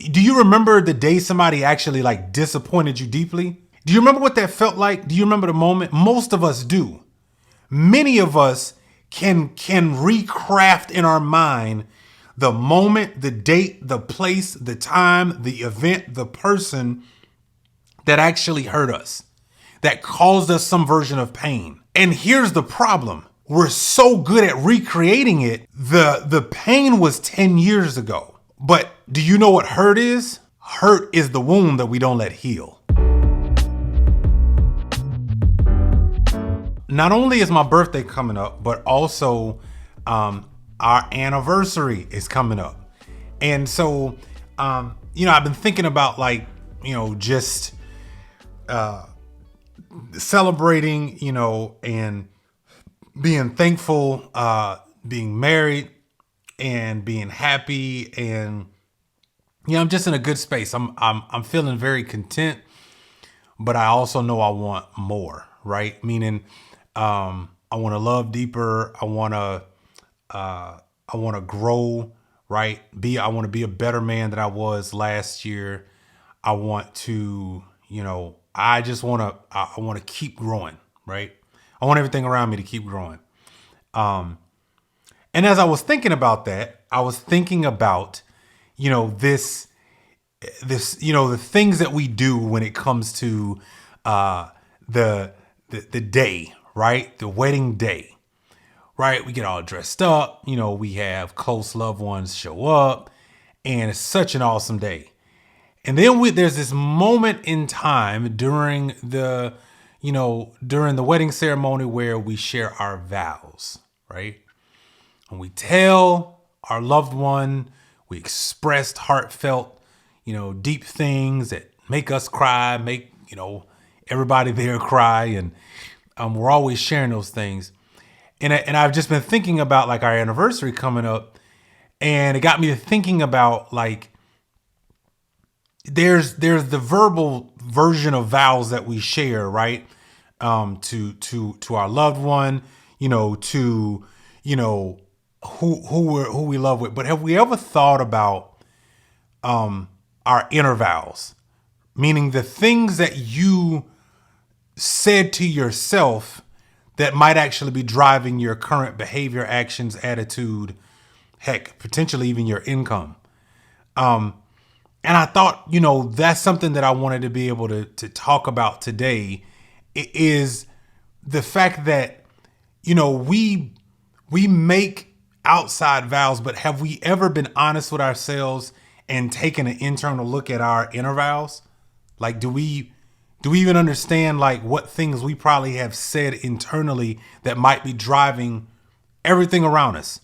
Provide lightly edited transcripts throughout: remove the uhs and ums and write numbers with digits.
Do you remember the day somebody actually like disappointed you deeply? Do you remember what that felt like? Do you remember the moment? Most of us do. Many of us can recraft in our mind the moment, the date, the place, the time, the event, the person that actually hurt us, that caused us some version of pain. And here's the problem. We're so good at recreating it. The pain was 10 years ago. But do you know what hurt is? Hurt is the wound that we don't let heal. Not only is my birthday coming up, but also our anniversary is coming up. And so, I've been thinking about just celebrating, and being thankful, being married and being happy. And, I'm just in a good space. I'm feeling very content, but I also know I want more, right? Meaning, I want to love deeper. I want to grow, right? I want to be a better man than I was last year. I want to, I want to keep growing, right? I want everything around me to keep growing. And as I was thinking about that, I was thinking about, the things that we do when it comes to, the day, right? The wedding day, right? We get all dressed up, we have close loved ones show up, and it's such an awesome day. And then there's this moment in time during the wedding ceremony where we share our vows, right? And we tell our loved one, we expressed heartfelt, deep things that make us cry, make, everybody there cry. And we're always sharing those things. And I've just been thinking about like our anniversary coming up, and it got me to thinking about like, there's the verbal version of vows that we share, right? To our loved one, to, who we love with. But have we ever thought about, our inner vows? Meaning the things that you said to yourself that might actually be driving your current behavior, actions, attitude, heck, potentially even your income. And I thought, that's something that I wanted to be able to talk about today, is the fact that, we make outside vows, but have we ever been honest with ourselves and taken an internal look at our inner vows? Like, do we even understand like what things we probably have said internally that might be driving everything around us?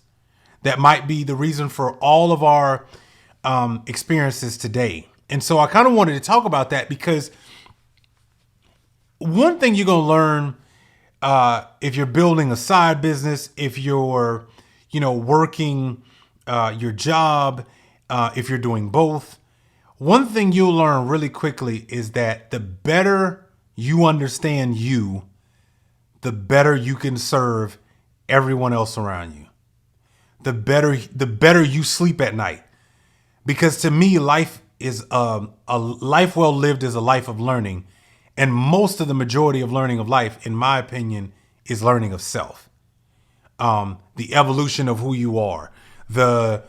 That might be the reason for all of our experiences today. And so I kind of wanted to talk about that, because one thing you're going to learn if you're building a side business, if you're, working your job, if you're doing both, one thing you'll learn really quickly is that the better you understand you, the better you can serve everyone else around you. The better you sleep at night. Because to me, life is a life well lived is a life of learning. And most of the majority of learning of life, in my opinion, is learning of self. The evolution of who you are, the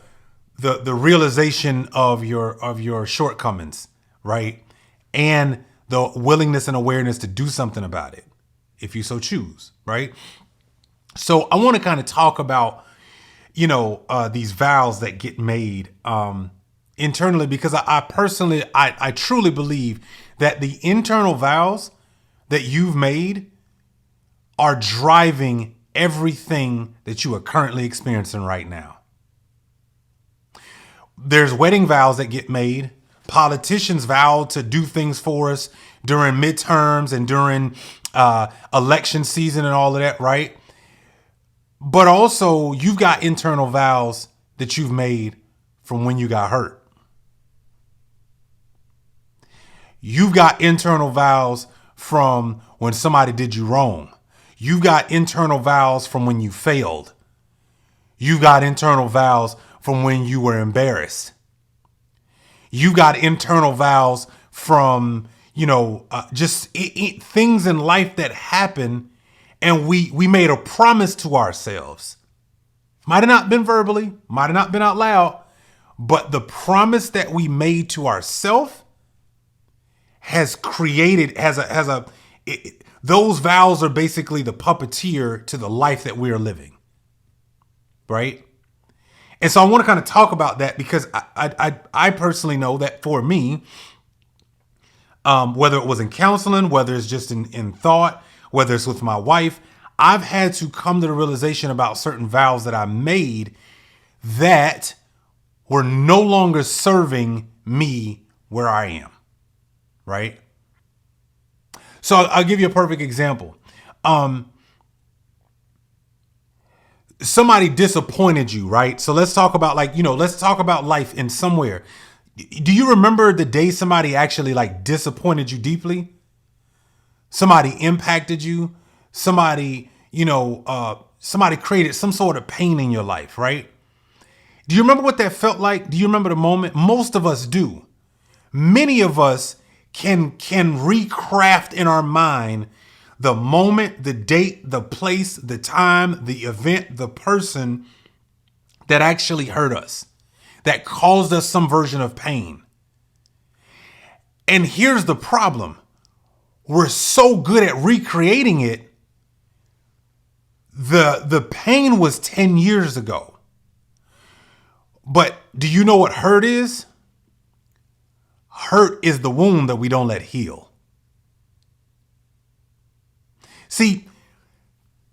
realization of your shortcomings, right? And the willingness and awareness to do something about it, if you so choose, right? So I want to kind of talk about, these vows that get made internally, because I personally, I truly believe that the internal vows that you've made are driving everything that you are currently experiencing right now. There's wedding vows that get made. Politicians vow to do things for us during midterms and during election season and all of that, right? But also, you've got internal vows that you've made from when you got hurt. You've got internal vows from when somebody did you wrong. You've got internal vows from when you failed. You've got internal vows from when you were embarrassed. You got internal vows from, things in life that happen, and we made a promise to ourselves. Might have not been verbally, might have not been out loud, but the promise that we made to ourselves those vows are basically the puppeteer to the life that we are living, right? And so I want to kind of talk about that because I personally know that for me, whether it was in counseling, whether it's just in thought, whether it's with my wife, I've had to come to the realization about certain vows that I made that were no longer serving me where I am, right? So I'll give you a perfect example. Somebody disappointed you, right? So let's talk about let's talk about life in somewhere. Do you remember the day somebody actually disappointed you deeply? Somebody impacted you. Somebody created some sort of pain in your life, right? Do you remember what that felt like? Do you remember the moment? Most of us do. Many of us can recraft in our mind the moment, the date, the place, the time, the event, the person that actually hurt us, that caused us some version of pain. And here's the problem. We're so good at recreating it. The pain was 10 years ago. But do you know what hurt is? Hurt is the wound that we don't let heal. See,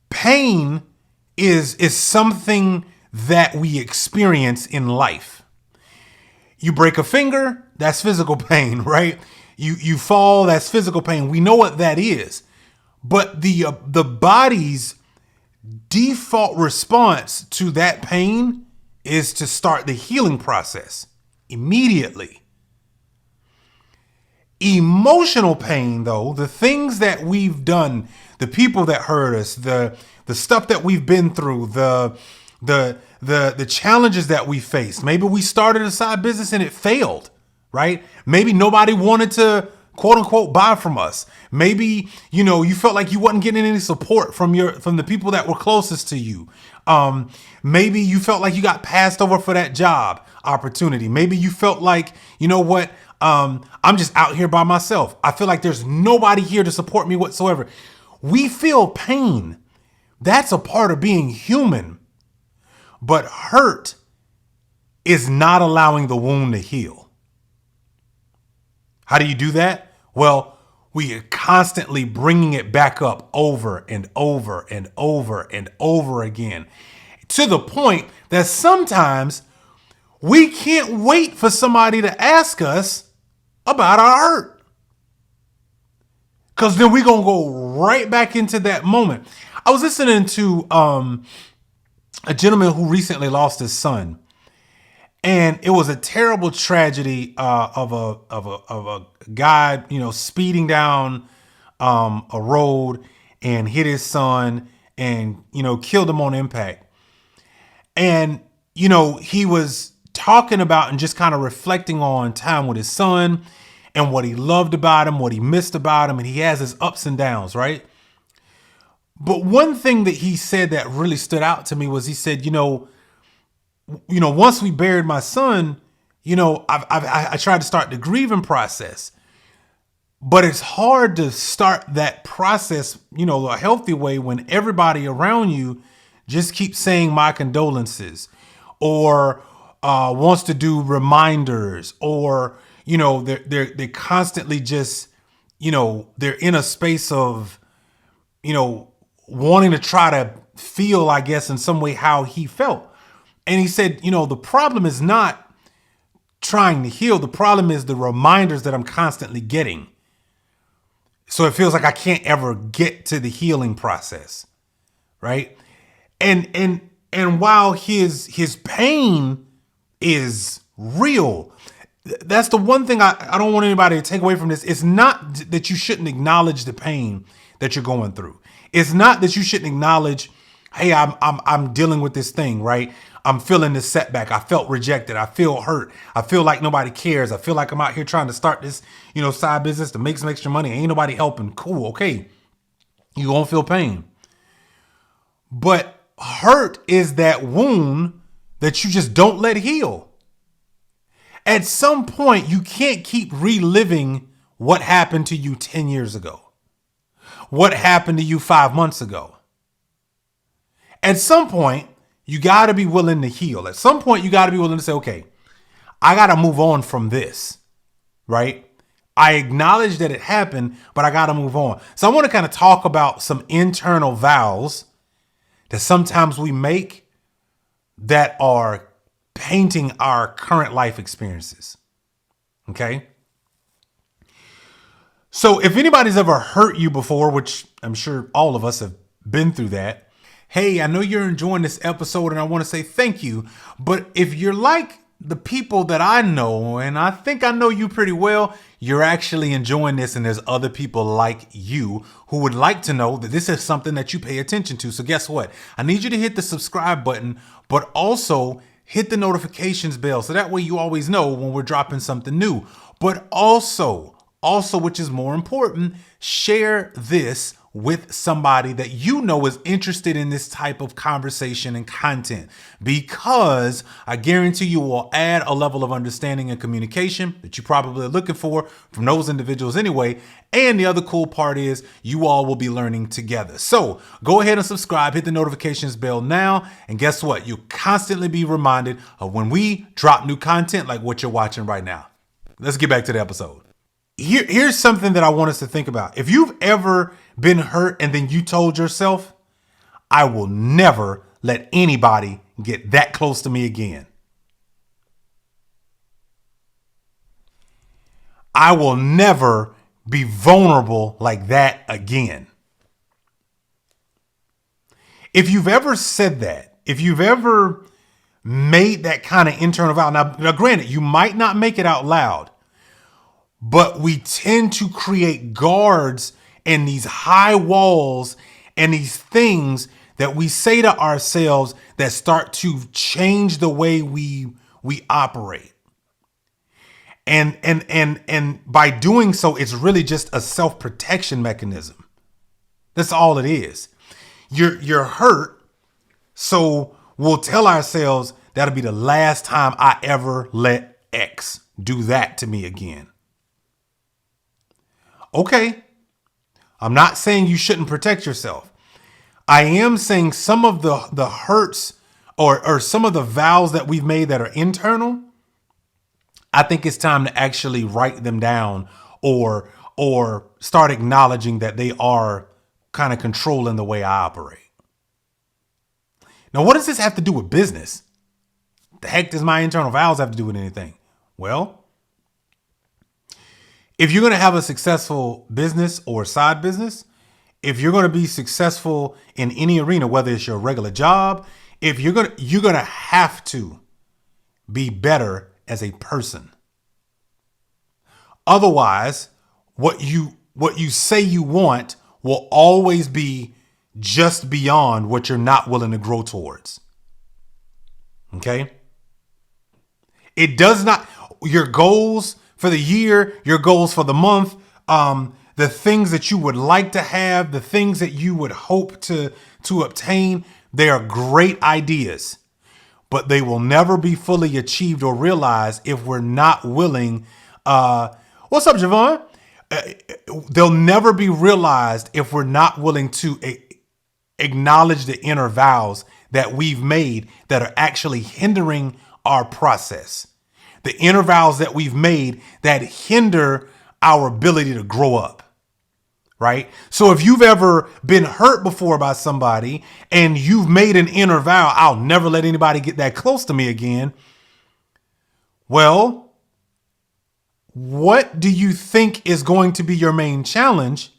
pain is something that we experience in life. You break a finger, that's physical pain, right? You fall, that's physical pain. We know what that is. But the body's default response to that pain is to start the healing process immediately. Emotional pain, though, the things that we've done, the people that hurt us, the stuff that we've been through, the challenges that we faced. Maybe we started a side business and it failed, right? Maybe nobody wanted to quote unquote buy from us. Maybe, you felt like you wasn't getting any support from the people that were closest to you. Maybe you felt like you got passed over for that job opportunity. Maybe you felt like, I'm just out here by myself. I feel like there's nobody here to support me whatsoever. We feel pain. That's a part of being human. But hurt is not allowing the wound to heal. How do you do that? Well, we are constantly bringing it back up over and over and over and over again, to the point that sometimes we can't wait for somebody to ask us about our hurt. Because then we're going to go right back into that moment. I was listening to a gentleman who recently lost his son. And it was a terrible tragedy of a guy, speeding down a road and hit his son and, killed him on impact. And, he was talking about and just kind of reflecting on time with his son and what he loved about him, what he missed about him. And he has his ups and downs, right? But one thing that he said that really stood out to me was he said, once we buried my son, I tried to start the grieving process, but it's hard to start that process, a healthy way when everybody around you just keeps saying my condolences or wants to do reminders or, they're constantly just, they're in a space of, wanting to try to feel, I guess, in some way how he felt. And he said, the problem is not trying to heal. The problem is the reminders that I'm constantly getting. So it feels like I can't ever get to the healing process. Right. And while his pain is real, that's the one thing I don't want anybody to take away from this. It's not that you shouldn't acknowledge the pain that you're going through. It's not that you shouldn't acknowledge, hey, I'm dealing with this thing, right? I'm feeling this setback. I felt rejected. I feel hurt. I feel like nobody cares. I feel like I'm out here trying to start this, side business to make some extra money. Ain't nobody helping. Cool. Okay. You won't feel pain. But hurt is that wound that you just don't let heal. At some point, you can't keep reliving what happened to you 10 years ago. What happened to you 5 months ago. At some point, you got to be willing to heal. At some point, you got to be willing to say, okay, I got to move on from this, right? I acknowledge that it happened, but I got to move on. So I want to kind of talk about some internal vows that sometimes we make that are painting our current life experiences. Okay. So if anybody's ever hurt you before, which I'm sure all of us have been through that. Hey, I know you're enjoying this episode and I want to say thank you. But if you're like the people that I know, and I think I know you pretty well, you're actually enjoying this, and there's other people like you who would like to know that this is something that you pay attention to. So guess what? I need you to hit the subscribe button, but also hit the notifications bell so that way you always know when we're dropping something new. But also, which is more important, share this with somebody that you know is interested in this type of conversation and content, because I guarantee you will add a level of understanding and communication that you probably are looking for from those individuals anyway. And the other cool part is you all will be learning together. So go ahead and subscribe, hit the notifications bell now. And guess what? You'll constantly be reminded of when we drop new content like what you're watching right now. Let's get back to the episode. Here's something that I want us to think about. If you've ever been hurt and then you told yourself, I will never let anybody get that close to me again. I will never be vulnerable like that again. If you've ever said that, if you've ever made that kind of internal vow, now granted, you might not make it out loud, but we tend to create guards and these high walls and these things that we say to ourselves that start to change the way we operate. And by doing so, it's really just a self-protection mechanism. That's all it is. You're hurt, so we'll tell ourselves that'll be the last time I ever let X do that to me again. Okay, I'm not saying you shouldn't protect yourself. I am saying some of the hurts or some of the vows that we've made that are internal, I think it's time to actually write them down or start acknowledging that they are kind of controlling the way I operate. Now, what does this have to do with business? The heck does my internal vows have to do with anything? Well, if you're going to have a successful business or side business, if you're going to be successful in any arena, whether it's your regular job, if you're going to have to be better as a person. Otherwise, what you say you want will always be just beyond what you're not willing to grow towards. Okay? It does not, your goals for the year, your goals for the month, the things that you would like to have, the things that you would hope to obtain, they are great ideas, but they will never be fully achieved or realized if we're not willing. What's up, Javon? They'll never be realized if we're not willing to acknowledge the inner vows that we've made that are actually hindering our process. The inner vows that we've made that hinder our ability to grow up, right? So if you've ever been hurt before by somebody and you've made an inner vow, I'll never let anybody get that close to me again. Well, what do you think is going to be your main challenge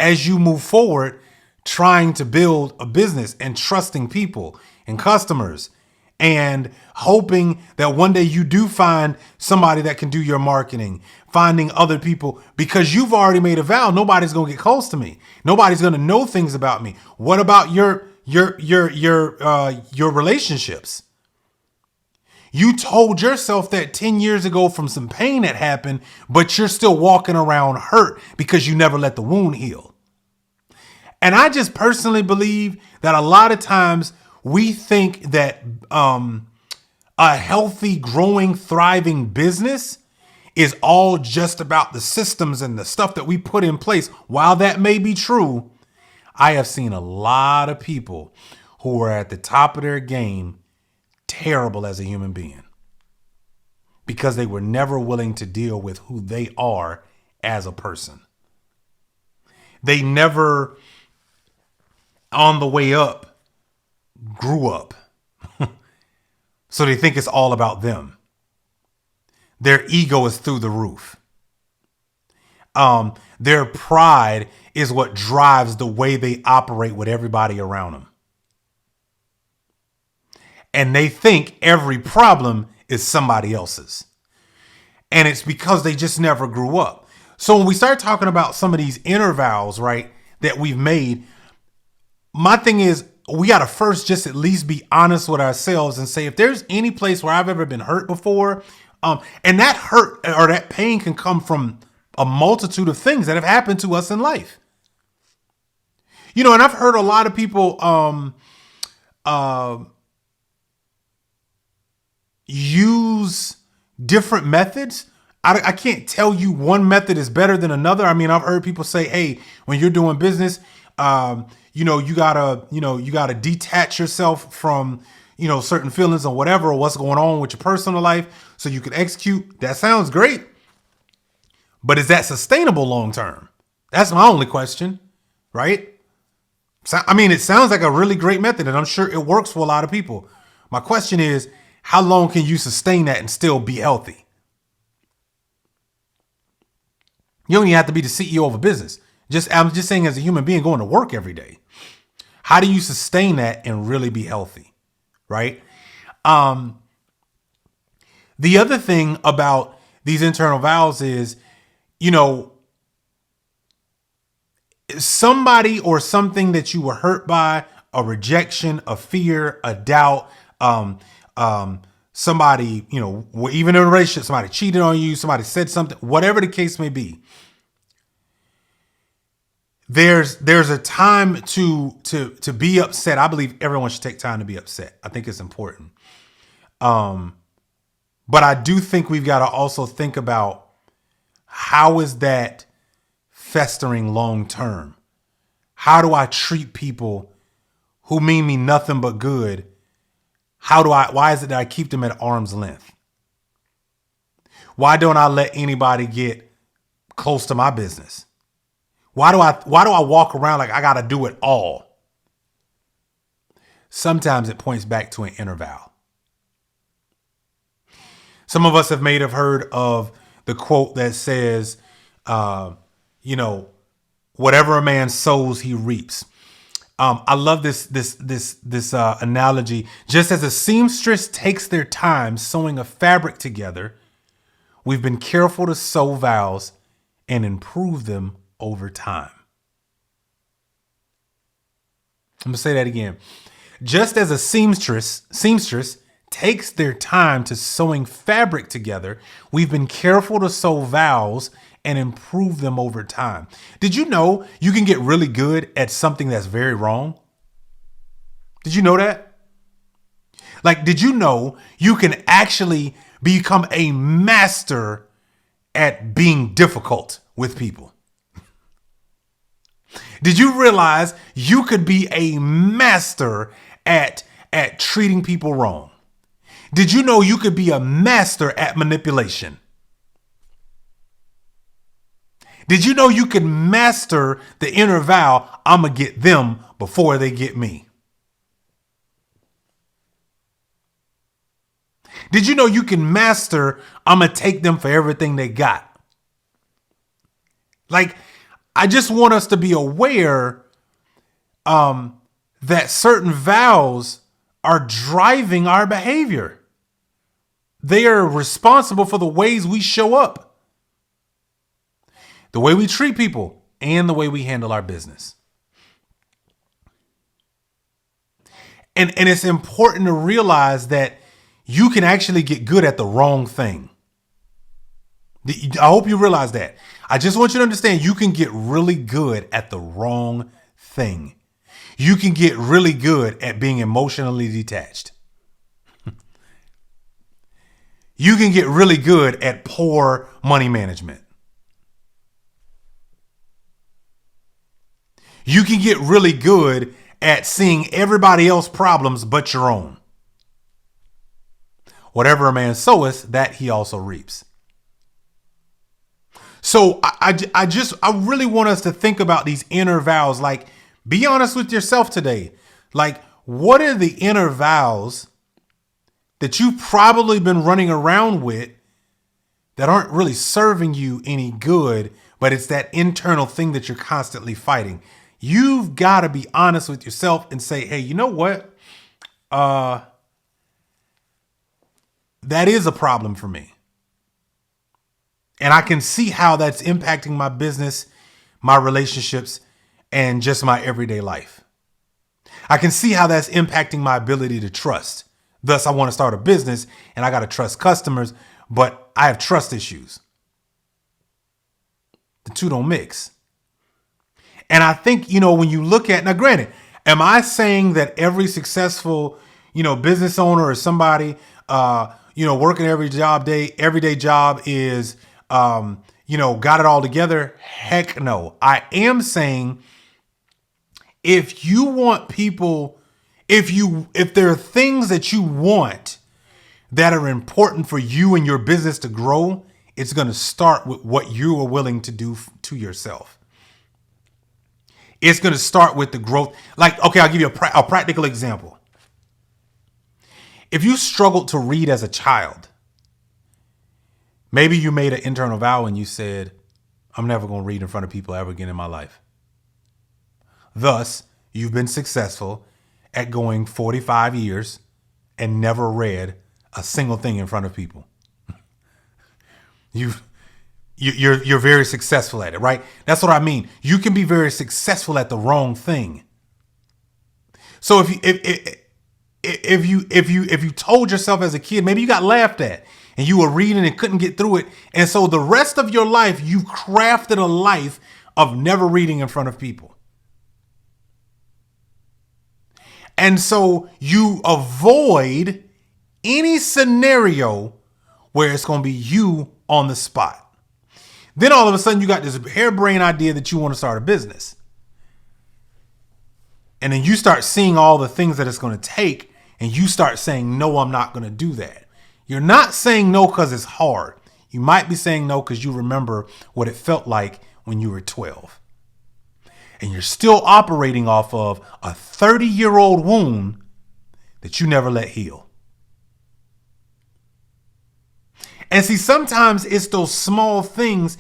as you move forward trying to build a business and trusting people and customers and hoping that one day you do find somebody that can do your marketing, finding other people, because you've already made a vow. Nobody's going to get close to me. Nobody's going to know things about me. What about your relationships? You told yourself that 10 years ago from some pain that happened, but you're still walking around hurt because you never let the wound heal. And I just personally believe that a lot of times we think that a healthy, growing, thriving business is all just about the systems and the stuff that we put in place. While that may be true, I have seen a lot of people who are at the top of their game terrible as a human being because they were never willing to deal with who they are as a person. They never, on the way up, grew up. So they think it's all about them. Their ego is through the roof. Their pride is what drives the way they operate with everybody around them. And they think every problem is somebody else's. And it's because they just never grew up. So when we start talking about some of these inner vows, right, that we've made, my thing is we got to first just at least be honest with ourselves and say, if there's any place where I've ever been hurt before, and that hurt or that pain can come from a multitude of things that have happened to us in life. You know, and I've heard a lot of people use different methods. I can't tell you one method is better than another. I mean, I've heard people say, hey, when you're doing business, you gotta detach yourself from, certain feelings or whatever, or what's going on with your personal life so you can execute. That sounds great. But is that sustainable long term? That's my only question, right? So, I mean, it sounds like a really great method, and I'm sure it works for a lot of people. My question is, how long can you sustain that and still be healthy? You don't even have to be the CEO of a business. I'm just saying, as a human being going to work every day, how do you sustain that and really be healthy, right? The other thing about these internal vows is, somebody or something that you were hurt by, a rejection, a fear, a doubt, somebody, even in a relationship, somebody cheated on you, somebody said something, whatever the case may be. There's a time to be upset. I believe everyone should take time to be upset. I think it's important. But I do think we've got to also think about, how is that festering long term? How do I treat people who mean me nothing but good? Why is it that I keep them at arm's length? Why don't I let anybody get close to my business? Why do I walk around like I got to do it all? Sometimes it points back to an inner vow. Some of us have heard of the quote that says, whatever a man sows, he reaps. I love this analogy. Just as a seamstress takes their time sewing a fabric together, we've been careful to sow vows and improve them over time. I'm gonna say that again. Just as a seamstress takes their time to sewing fabric together, we've been careful to sow vows and improve them over time. Did you know you can get really good at something that's very wrong? Did you know that? Did you know you can actually become a master at being difficult with people? Did you realize you could be a master at treating people wrong? Did you know you could be a master at manipulation? Did you know you could master the inner vow, I'm going to get them before they get me? Did you know you can master, I'm going to take them for everything they got? I just want us to be aware that certain vows are driving our behavior. They are responsible for the ways we show up, the way we treat people, and the way we handle our business. And it's important to realize that, you can actually get good at the wrong thing. I hope you realize that. I just want you to understand you can get really good at the wrong thing. You can get really good at being emotionally detached. You can get really good at poor money management. You can get really good at seeing everybody else's problems but your own. Whatever a man soweth, that he also reaps. So I really want us to think about these inner vows. Like, be honest with yourself today. Like, what are the inner vows that you've probably been running around with that aren't really serving you any good, but it's that internal thing that you're constantly fighting? You've got to be honest with yourself and say, hey, you know what? That is a problem for me. And I can see how that's impacting my business, my relationships, and just my everyday life. I can see how that's impacting my ability to trust. Thus, I want to start a business and I got to trust customers, but I have trust issues. The two don't mix. And I think, when you look at, now granted, am I saying that every successful, business owner or somebody, working every day job is, got it all together? Heck no. I am saying if you want people, if there are things that you want that are important for you and your business to grow, it's going to start with what you are willing to do to yourself. It's going to start with the growth. Like, okay, I'll give you a practical example. If you struggled to read as a child, maybe you made an internal vow and you said, I'm never going to read in front of people ever again in my life. Thus, you've been successful at going 45 years and never read a single thing in front of people. You're very successful at it, right? That's what I mean. You can be very successful at the wrong thing. So if you told yourself as a kid, maybe you got laughed at and you were reading and couldn't get through it. And so the rest of your life, you've crafted a life of never reading in front of people. And so you avoid any scenario where it's going to be you on the spot. Then all of a sudden you got this harebrained idea that you want to start a business. And then you start seeing all the things that it's going to take and you start saying, no, I'm not going to do that. You're not saying no because it's hard. You might be saying no because you remember what it felt like when you were 12. And you're still operating off of a 30-year-old wound that you never let heal. And see, sometimes it's those small things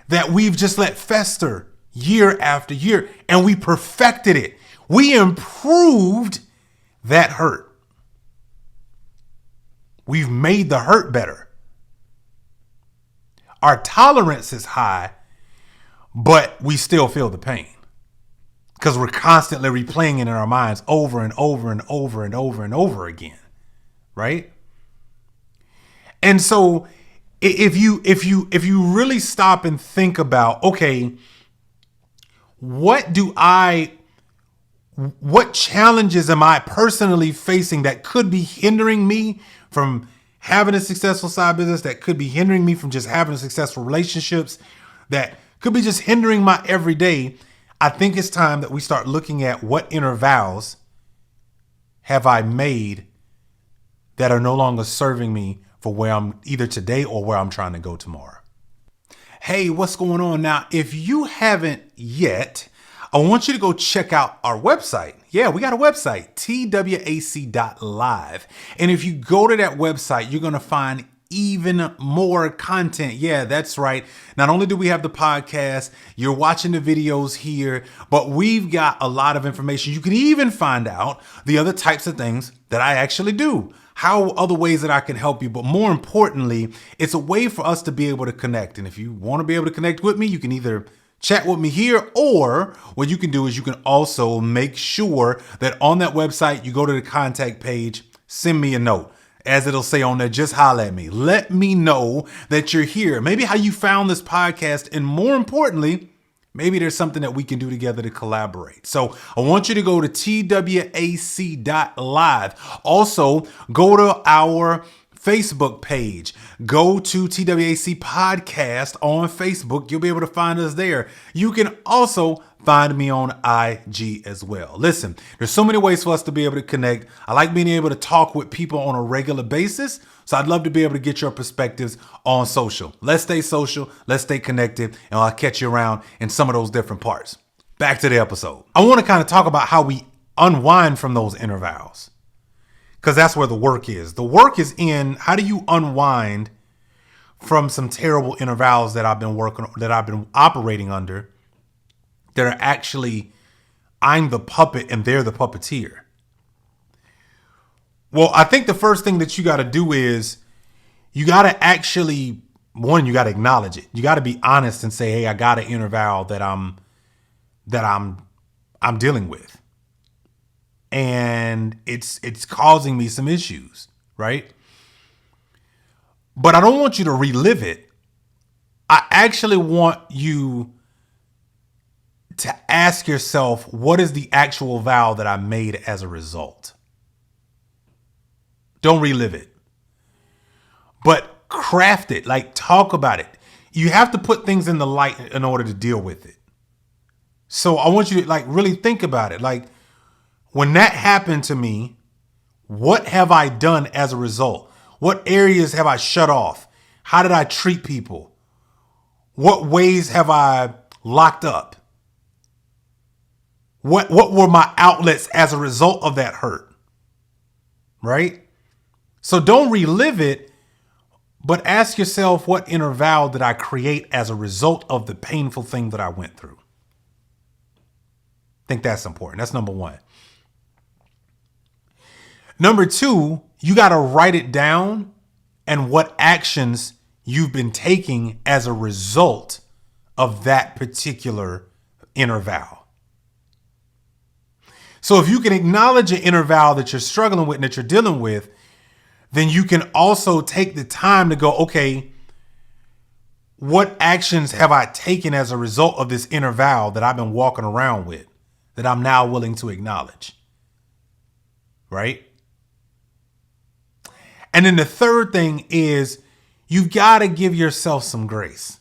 that we've just let fester year after year, and we perfected it. We improved that hurt. We've made the hurt better. Our tolerance is high, but we still feel the pain because we're constantly replaying it in our minds over and over and over and over and over again, right? And so if you really stop and think about, okay, what challenges am I personally facing that could be hindering me from having a successful side business, that could be hindering me from just having successful relationships, that could be just hindering my everyday? I think it's time that we start looking at what inner vows have I made that are no longer serving me for where I'm either today or where I'm trying to go tomorrow. Hey, what's going on now? If you haven't yet, I want you to go check out our website. Yeah, we got a website, twac.live. And if you go to that website, you're going to find even more content. Yeah, that's right. Not only do we have the podcast, you're watching the videos here, but we've got a lot of information. You can even find out the other types of things that I actually do. How other ways that I can help you. But more importantly, it's a way for us to be able to connect. And if you want to be able to connect with me, you can either chat with me here, or what you can do is you can also make sure that on that website, you go to the contact page, send me a note. As it'll say on there, just holler at me. Let me know that you're here. Maybe how you found this podcast. And more importantly, maybe there's something that we can do together to collaborate. So I want you to go to twac.live. Also, go to our Facebook page. Go to TWAC Podcast on Facebook. You'll be able to find us there. You can also find me on IG as well. Listen, there's so many ways for us to be able to connect. I like being able to talk with people on a regular basis. So I'd love to be able to get your perspectives on social. Let's stay social. Let's stay connected. And I'll catch you around in some of those different parts. Back to the episode. I want to kind of talk about how we unwind from those inner vows. Because that's where the work is. The work is in how do you unwind from some terrible inner vows that I've been operating under, that are actually, I'm the puppet and they're the puppeteer. Well, I think the first thing that you got to do is you got to actually, one, you got to acknowledge it. You got to be honest and say, hey, I got an inner vow that I'm dealing with. And it's causing me some issues, right? But I don't want you to relive it. I actually want you to ask yourself, what is the actual vow that I made as a result? Don't relive it, but craft it, like talk about it. You have to put things in the light in order to deal with it. So I want you to like really think about it. Like when that happened to me, what have I done as a result? What areas have I shut off? How did I treat people? What ways have I locked up? What were my outlets as a result of that hurt? Right? So don't relive it, but ask yourself, what inner vow did I create as a result of the painful thing that I went through? I think that's important. That's number one. Number two, you got to write it down and what actions you've been taking as a result of that particular inner vow. So if you can acknowledge an inner vow that you're struggling with and that you're dealing with, then you can also take the time to go, okay, what actions have I taken as a result of this inner vow that I've been walking around with that I'm now willing to acknowledge? Right? And then the third thing is you've got to give yourself some grace.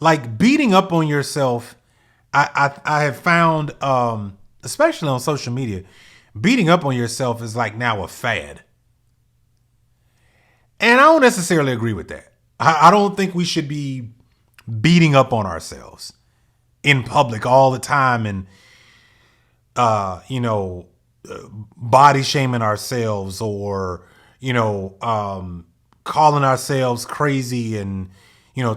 Like beating up on yourself, I have found, especially on social media, beating up on yourself is like now a fad. And I don't necessarily agree with that. I don't think we should be beating up on ourselves in public all the time and, body shaming ourselves or, calling ourselves crazy and,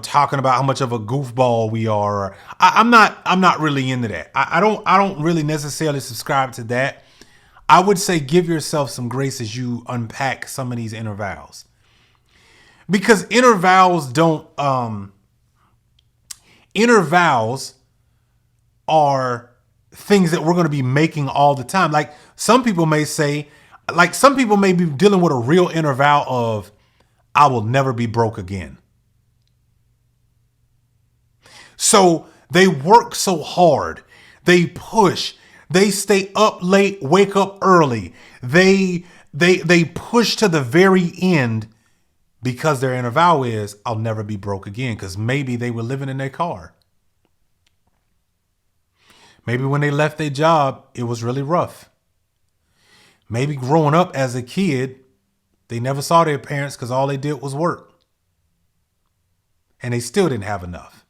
talking about how much of a goofball we are. I'm not really into that. I don't really necessarily subscribe to that. I would say give yourself some grace as you unpack some of these inner vows. Because inner vows are things that we're going to be making all the time. Like some people may be dealing with a real inner vow of, I will never be broke again. So they work so hard. They push. They stay up late, wake up early. They push to the very end because their inner vow is, I'll never be broke again. Because maybe they were living in their car. Maybe when they left their job, it was really rough. Maybe growing up as a kid, they never saw their parents because all they did was work. And they still didn't have enough.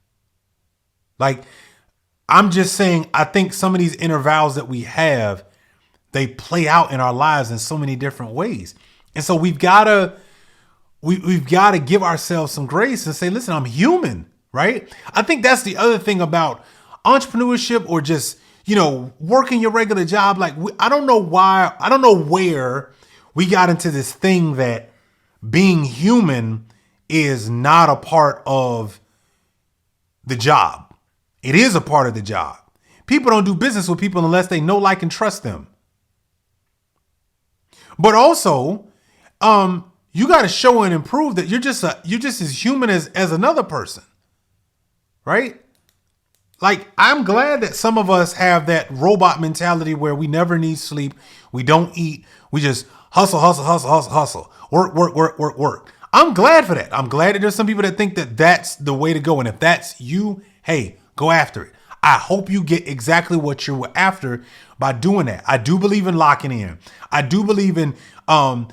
Like, I'm just saying, I think some of these inner vows that we have, they play out in our lives in so many different ways. And so we've got to give ourselves some grace and say, listen, I'm human, right? I think that's the other thing about entrepreneurship or just, working your regular job. Like, I don't know where we got into this thing that being human is not a part of the job. It is a part of the job. People don't do business with people unless they know, like, and trust them. But also, you got to show and improve that you're just as human as another person, right? Like, I'm glad that some of us have that robot mentality where we never need sleep, we don't eat, we just hustle, hustle, hustle, hustle, hustle, work, work, work, work, work. I'm glad for that. I'm glad that there's some people that think that that's the way to go, and if that's you, hey, go after it. I hope you get exactly what you're after by doing that. I do believe in locking in. I do believe in a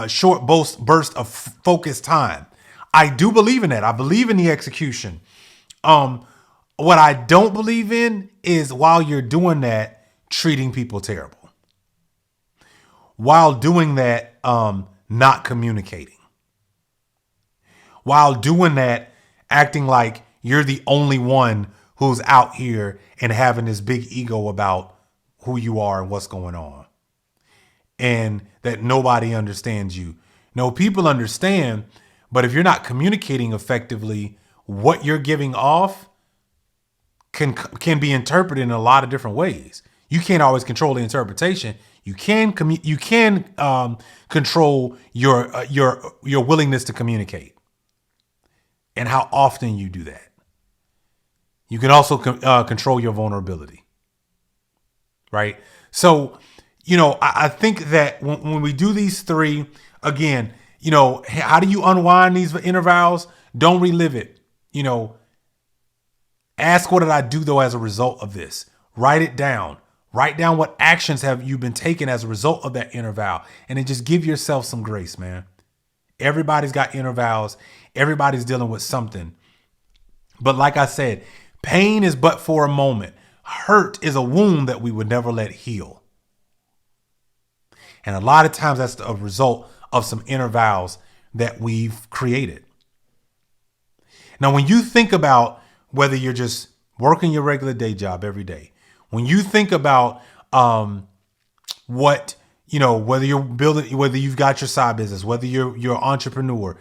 short burst of focused time. I do believe in that. I believe in the execution. What I don't believe in is, while you're doing that, treating people terrible. While doing that, not communicating. While doing that, acting like you're the only one who's out here and having this big ego about who you are and what's going on. And that nobody understands you. No, people understand, but if you're not communicating effectively, what you're giving off can be interpreted in a lot of different ways. You can't always control the interpretation. You can control your willingness to communicate and how often you do that. You can also control your vulnerability, right? So, I think that when we do these three, again, how do you unwind these inner vows? Don't relive it. Ask, what did I do though as a result of this? Write it down. Write down what actions have you been taking as a result of that inner vow. And then just give yourself some grace, man. Everybody's got inner vows. Everybody's dealing with something. But like I said, pain is but for a moment. Hurt is a wound that we would never let heal. And a lot of times that's a result of some inner vows that we've created. Now, when you think about whether you're just working your regular day job every day, when you think about whether you're building, whether you've got your side business, whether you're an entrepreneur,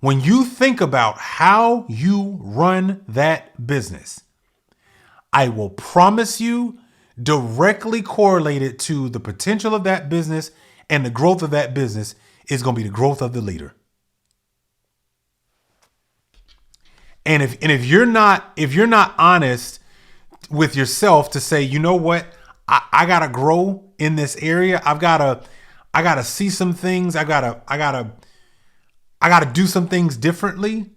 when you think about how you run that business, I will promise you, directly correlated to the potential of that business and the growth of that business is going to be the growth of the leader. And if you're not honest with yourself to say, you know what, I gotta grow in this area. I gotta see some things. I gotta do some things differently.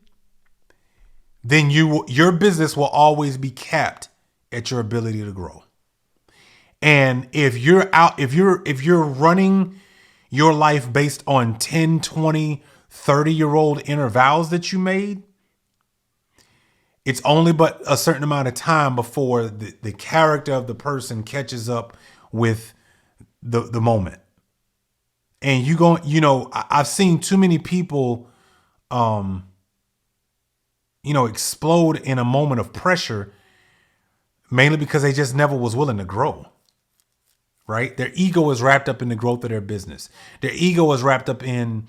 Then your business will always be capped at your ability to grow. And if you're running your life based on 10, 20, 30-year-old inner vows that you made, it's only but a certain amount of time before the character of the person catches up with the moment. And I've seen too many people, explode in a moment of pressure, mainly because they just never was willing to grow. Right? Their ego is wrapped up in the growth of their business. Their ego is wrapped up in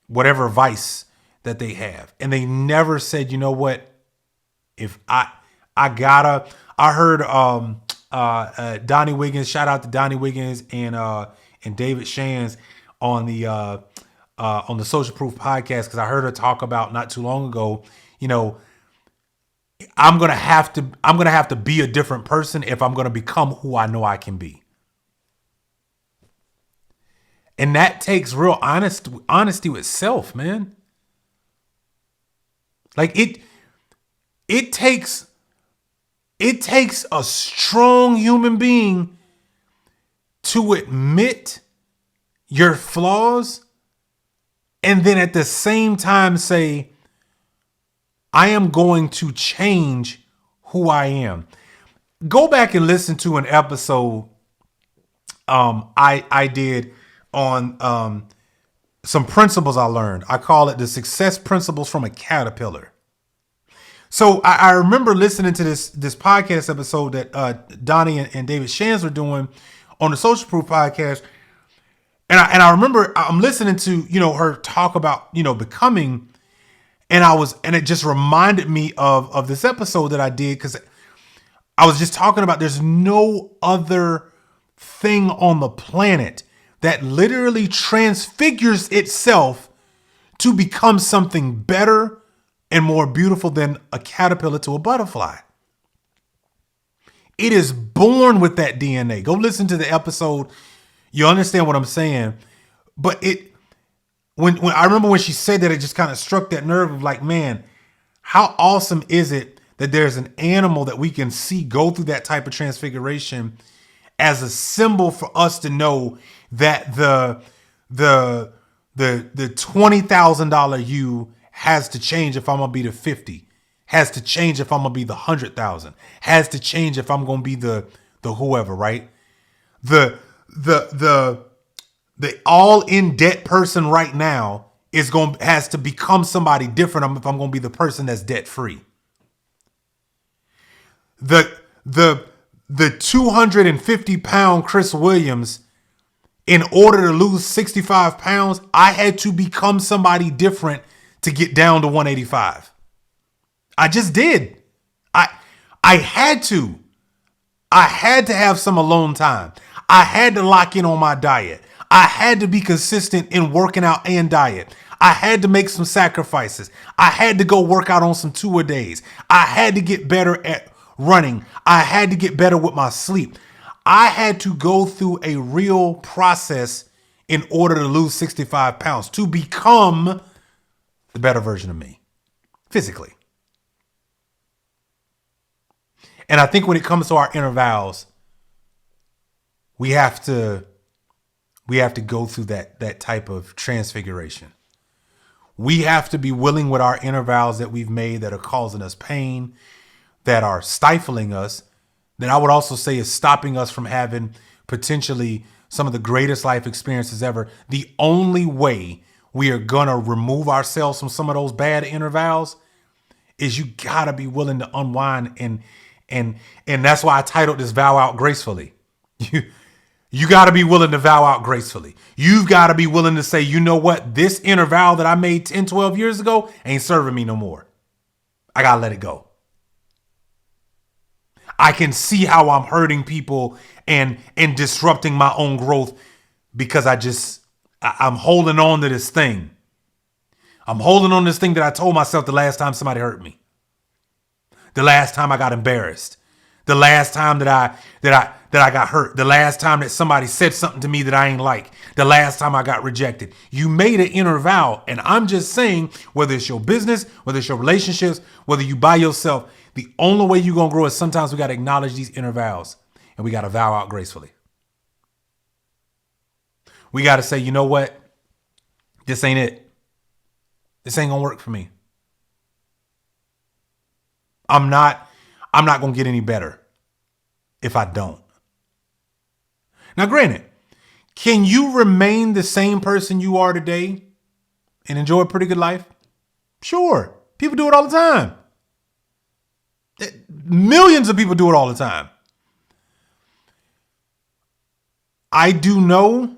whatever vice that they have. And they never said, you know what? If I heard Donnie Wiggins, shout out to Donnie Wiggins and David Shands on the Social Proof podcast, because I heard her talk about not too long ago, I'm gonna have to be a different person if I'm gonna become who I know I can be. And that takes real honesty with self, man. Like it takes a strong human being to admit your flaws and then at the same time say, I am going to change who I am. Go back and listen to an episode I did on some principles I learned. I call it the success principles from a caterpillar. So I remember listening to this podcast episode that Donnie and David Shands were doing on the Social Proof podcast. And I remember I'm listening to, her talk about, becoming, and it just reminded me of this episode that I did, because I was just talking about there's no other thing on the planet that literally transfigures itself to become something better and more beautiful than a caterpillar to a butterfly. It is born with that DNA. Go listen to the episode. You understand what I'm saying. But when I remember when she said that, it just kind of struck that nerve of like, man, how awesome is it that there's an animal that we can see go through that type of transfiguration as a symbol for us to know that the $20,000 you has to change if I'm gonna be the 50, has to change if I'm gonna be the 100,000, has to change if I'm gonna be the whoever, right? The all in debt person right now has to become somebody different if I'm gonna be the person that's debt free. The 250-pound Chris Williams, in order to lose 65 pounds, I had to become somebody different to get down to 185. I just did. I had to. I had to have some alone time. I had to lock in on my diet. I had to be consistent in working out and diet. I had to make some sacrifices. I had to go work out on some 2-a-days. I had to get better at running. I had to get better with my sleep. I had to go through a real process in order to lose 65 pounds to become the better version of me physically. And I think when it comes to our inner vows, we have to go through that type of transfiguration. We have to be willing with our inner vows that we've made that are causing us pain, that are stifling us, that I would also say is stopping us from having potentially some of the greatest life experiences ever. The only way we are going to remove ourselves from some of those bad inner vows is you got to be willing to unwind. And that's why I titled this Vow Out Gracefully. You got to be willing to vow out gracefully. You've got to be willing to say, you know what? This inner vow that I made 10, 12 years ago ain't serving me no more. I got to let it go. I can see how I'm hurting people and disrupting my own growth because I'm holding on to this thing. I'm holding on to this thing that I told myself the last time somebody hurt me. The last time I got embarrassed. The last time that I got hurt. The last time that somebody said something to me that I ain't like. The last time I got rejected. You made an inner vow. And I'm just saying, whether it's your business, whether it's your relationships, whether you by yourself, the only way you're going to grow is sometimes we got to acknowledge these inner vows. And we got to vow out gracefully. We got to say, you know what? This ain't it. This ain't going to work for me. I'm not going to get any better if I don't. Now, granted, can you remain the same person you are today and enjoy a pretty good life? Sure. People do it all the time. Millions of people do it all the time. I do know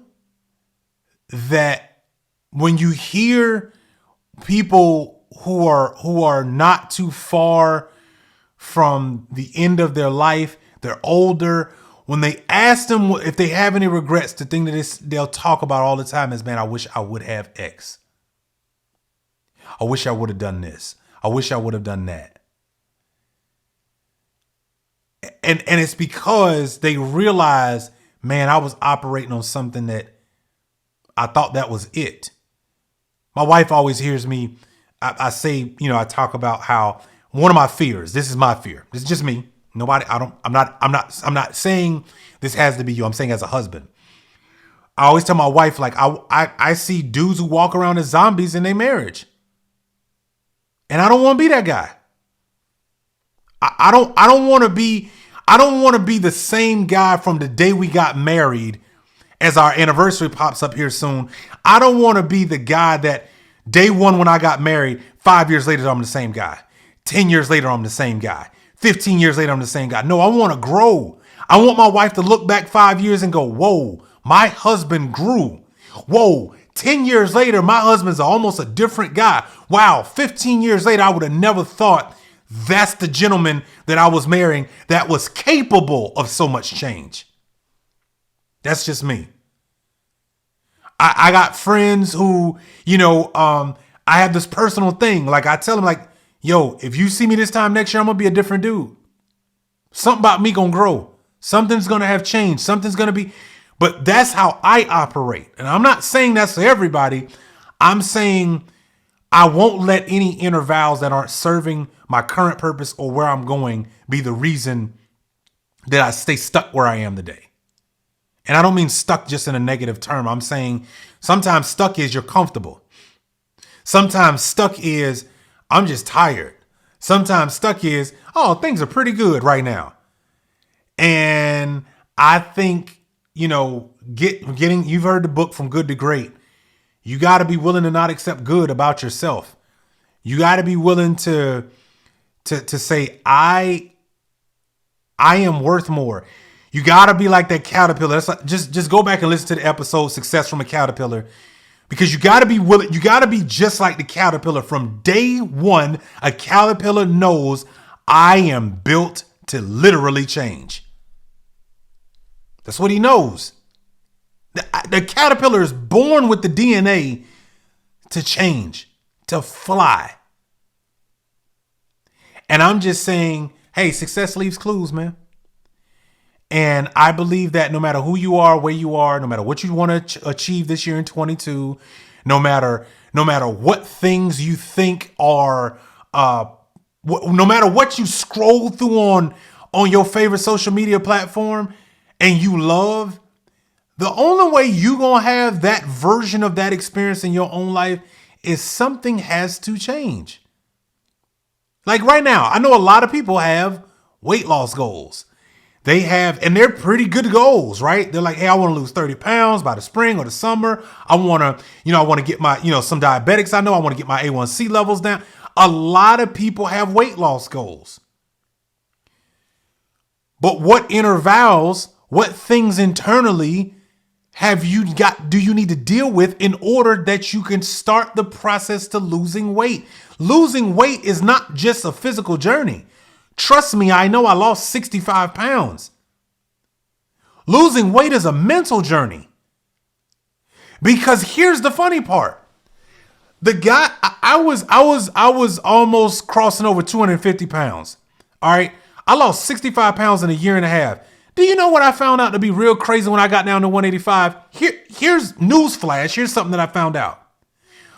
that when you hear people who are not too far from the end of their life, they're older, when they ask them if they have any regrets, the thing that they'll talk about all the time is, man, I wish I would have X. I wish I would have done this. I wish I would have done that. And it's because they realize, man, I was operating on something that I thought that was it. My wife always hears me. I say, I talk about how one of my fears, this is my fear. This is just me. I'm not saying this has to be you. I'm saying as a husband. I always tell my wife, like, I see dudes who walk around as zombies in their marriage. And I don't want to be that guy. I don't want to be the same guy from the day we got married as our anniversary pops up here soon. I don't want to be the guy that day one when I got married, 5 years later, I'm the same guy. 10 years later, I'm the same guy. 15 years later, I'm the same guy. No, I want to grow. I want my wife to look back 5 years and go, whoa, my husband grew. Whoa, 10 years later, my husband's almost a different guy. Wow, 15 years later, I would have never thought that's the gentleman that I was marrying that was capable of so much change. That's just me. I got friends who, I have this personal thing. Like I tell them like, yo, if you see me this time next year, I'm going to be a different dude. Something about me going to grow. Something's going to have changed. Something's going to be, but that's how I operate. And I'm not saying that's for everybody. I'm saying I won't let any inner vows that aren't serving my current purpose or where I'm going be the reason that I stay stuck where I am today. And I don't mean stuck just in a negative term. I'm saying sometimes stuck is you're comfortable. Sometimes stuck is I'm just tired. Sometimes stuck is, oh, things are pretty good right now. And I think, getting, you've heard the book From Good to Great. You got to be willing to not accept good about yourself. You got to be willing to say, I am worth more. You got to be like that caterpillar. That's like, just go back and listen to the episode Success from a Caterpillar, because you got to be willing. You got to be just like the caterpillar. From day one, a caterpillar knows I am built to literally change. That's what he knows. The caterpillar is born with the DNA to change, to fly. And I'm just saying, hey, success leaves clues, man. And I believe that no matter who you are, where you are, no matter what you want to achieve this year in 22, no matter what things you think are, no matter what you scroll through on your favorite social media platform and you love, the only way you gonna have that version of that experience in your own life is something has to change. Like right now, I know a lot of people have weight loss goals. They have, and they're pretty good goals, right? They're like, hey, I want to lose 30 pounds by the spring or the summer. I want to get my, some diabetics I know. I want to get my A1C levels down. A lot of people have weight loss goals. But what inner vows, what things internally do you need to deal with in order that you can start the process to losing weight? Losing weight is not just a physical journey. Trust me, I know I lost 65 pounds. Losing weight is a mental journey. Because here's the funny part. The guy, I was almost crossing over 250 pounds. All right. I lost 65 pounds in a year and a half. Do you know what I found out to be real crazy when I got down to 185? Here's newsflash. Here's something that I found out.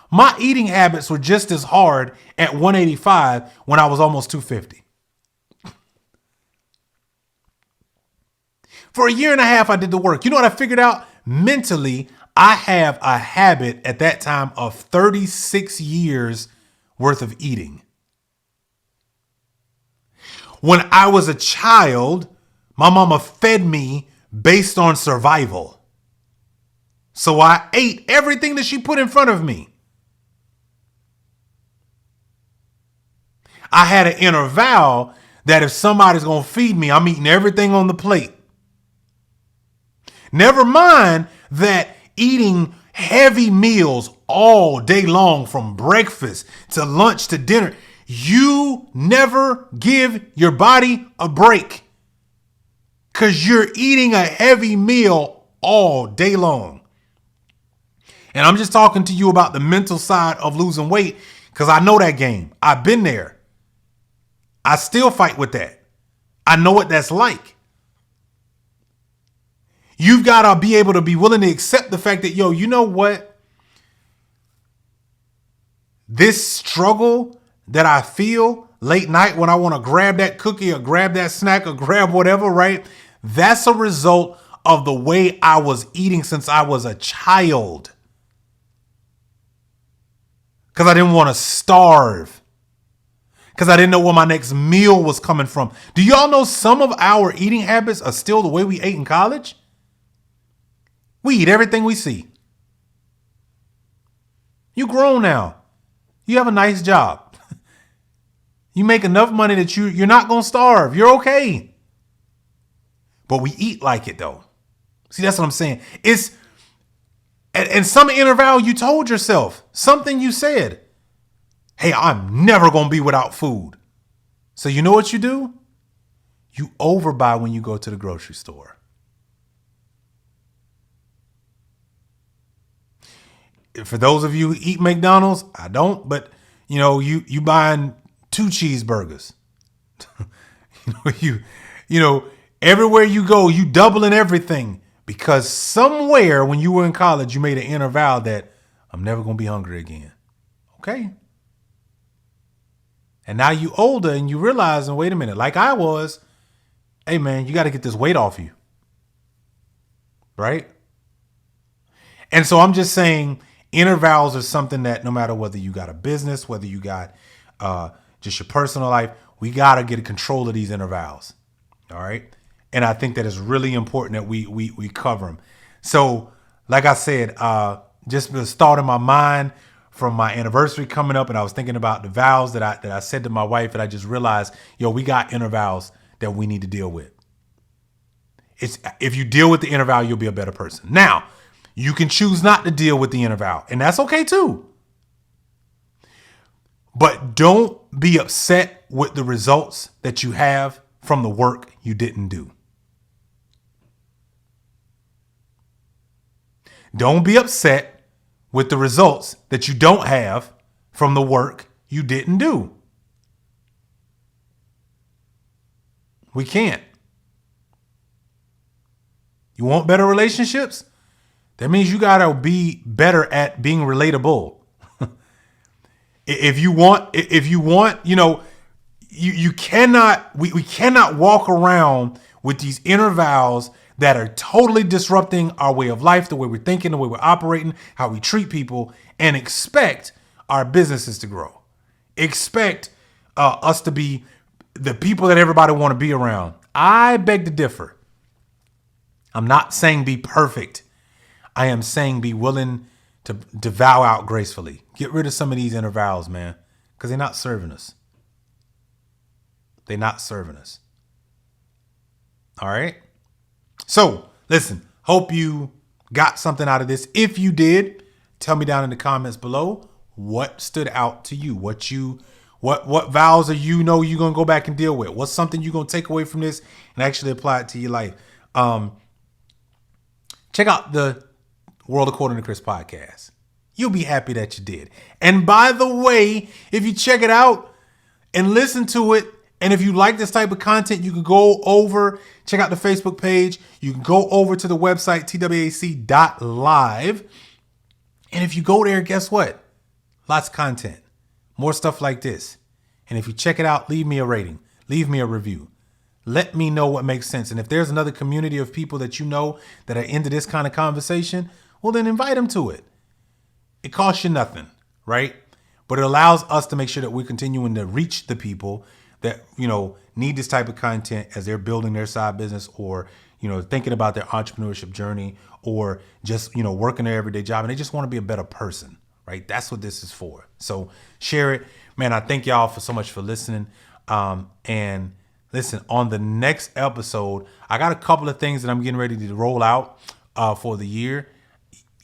My eating habits were just as hard at 185 when I was almost 250. For a year and a half, I did the work. You know what I figured out? Mentally, I have a habit at that time of 36 years worth of eating. When I was a child, my mama fed me based on survival. So I ate everything that she put in front of me. I had an inner vow that if somebody's going to feed me, I'm eating everything on the plate. Never mind that eating heavy meals all day long, from breakfast to lunch to dinner, you never give your body a break because you're eating a heavy meal all day long. And I'm just talking to you about the mental side of losing weight because I know that game. I've been there. I still fight with that. I know what that's like. You've got to be able to be willing to accept the fact that, you know what? This struggle that I feel late night when I want to grab that cookie or grab that snack or grab whatever, right? That's a result of the way I was eating since I was a child. Because I didn't want to starve. Because I didn't know where my next meal was coming from. Do y'all know some of our eating habits are still the way we ate in college? We eat everything we see. You grown now. You have a nice job. You make enough money that you're not going to starve. You're okay. But we eat like it though. See, that's what I'm saying. And some inner vow you told yourself, something you said, hey, I'm never going to be without food. So you know what you do? You overbuy when you go to the grocery store. For those of you who eat McDonald's, I don't, but you buying 2 cheeseburgers. you know, everywhere you go, you doubling everything because somewhere when you were in college, you made an inner vow that I'm never going to be hungry again. Okay. And now you older and you realize, and wait a minute, like I was, hey man, you got to get this weight off you. Right? And so I'm just saying inner vows are something that no matter whether you got a business, whether you got just your personal life, we got to get control of these inner vows. All right. And I think that it's really important that we cover them. So like I said, just this thought in my mind from my anniversary coming up, and I was thinking about the vows that I said to my wife, and I just realized, we got inner vows that we need to deal with. If you deal with the inner vow, you'll be a better person. Now, you can choose not to deal with the inner vow, and that's okay too. But don't be upset with the results that you have from the work you didn't do. Don't be upset with the results that you don't have from the work you didn't do. We can't. You want better relationships? That means you got to be better at being relatable. If you want, you cannot, we cannot walk around with these inner vows that are totally disrupting our way of life, the way we're thinking, the way we're operating, how we treat people, and expect our businesses to grow. Expect us to be the people that everybody want to be around. I beg to differ. I'm not saying be perfect. I am saying be willing to vow out gracefully. Get rid of some of these inner vows, man, because they're not serving us. They're not serving us. All right. So listen, hope you got something out of this. If you did, tell me down in the comments below what stood out to you, what vows are you're going to go back and deal with? What's something you're going to take away from this and actually apply it to your life? Check out the World According to Chris podcast. You'll be happy that you did. And by the way, if you check it out and listen to it, and if you like this type of content, you can go over, check out the Facebook page. You can go over to the website, twac.live. And if you go there, guess what? Lots of content, more stuff like this. And if you check it out, leave me a rating, leave me a review. Let me know what makes sense. And if there's another community of people that you know that are into this kind of conversation, well, then invite them to it. It costs you nothing, right? But it allows us to make sure that we're continuing to reach the people that, need this type of content as they're building their side business or, thinking about their entrepreneurship journey or just, working their everyday job and they just want to be a better person, right? That's what this is for. So share it. Man, I thank y'all so much for listening. And listen, on the next episode, I got a couple of things that I'm getting ready to roll out for the year.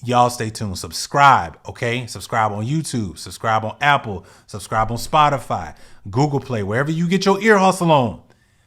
Y'all stay tuned. Subscribe, okay? Subscribe on YouTube. Subscribe on Apple. Subscribe on Spotify, Google Play, wherever you get your ear hustle on.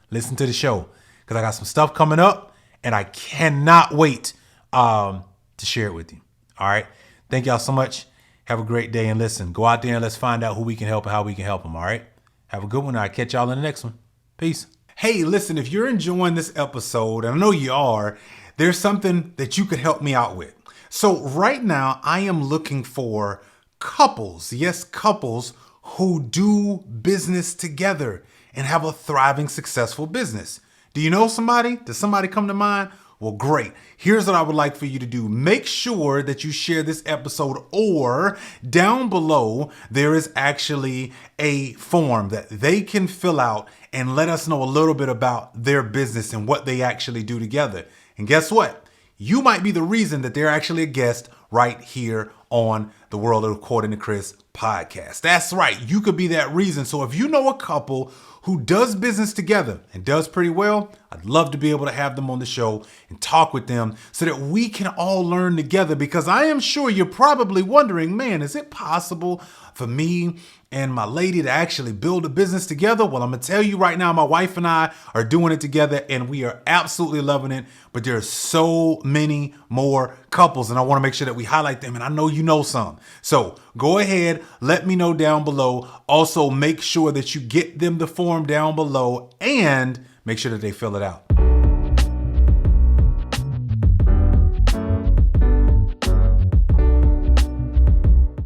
Listen to the show because I got some stuff coming up and I cannot wait to share it with you. All right? Thank y'all so much. Have a great day. And listen, go out there and let's find out who we can help and how we can help them. All right? Have a good one. I'll catch y'all in the next one. Peace. Hey, listen, if you're enjoying this episode, and I know you are, there's something that you could help me out with. So right now I am looking for couples, yes, couples who do business together and have a thriving, successful business. Do you know somebody? Does somebody come to mind? Well, great. Here's what I would like for you to do. Make sure that you share this episode, or down below, there is actually a form that they can fill out and let us know a little bit about their business and what they actually do together. And guess what? You might be the reason that they're actually a guest right here on the World According to Chris podcast. That's right. You could be that reason. So if you know a couple who does business together and does pretty well, I'd love to be able to have them on the show and talk with them so that we can all learn together, because I am sure you're probably wondering, man, is it possible for me and my lady to actually build a business together? Well, I'm going to tell you right now, my wife and I are doing it together and we are absolutely loving it. But there are so many more couples and I want to make sure that we highlight them. And I know you you know some. So go ahead, let me know down below. Also, make sure that you get them the form down below and make sure that they fill it out.